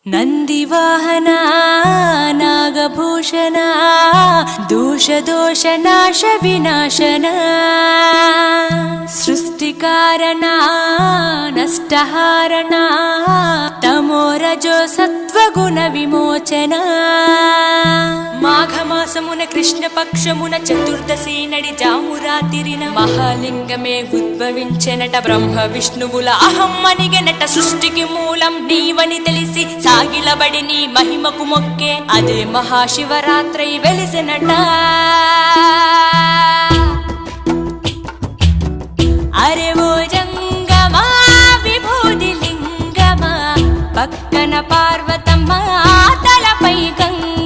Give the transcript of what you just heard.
ನಂದಿವಾಹನ ನಾಗಭೂಷಣ ದೋಷ ದೋಷ ನಾಶ ವಿನಾಶನ ಸೃಷ್ಟಿಕಾರಣ ನಷ್ಟಹಾರಣ తమోరజో సత్వగుణ విమోచన మాఘమాసమున కృష్ణపక్షమున చతుర్దశి నడి జామురాతిరిన మహాలింగమే ఉద్భవించెనట బ్రహ్మ విష్ణువుల అహం అనిగెనట సృష్టికి మూలం నీవని తెలిసి సాగిలబడి నీ మహిమకు మొక్కే అదే మహాశివరాత్రి వెలిసెనట అరే ఓ జంగమా విభూది లింగమా పక్కన పార్వతమ్మ తలపై గంగ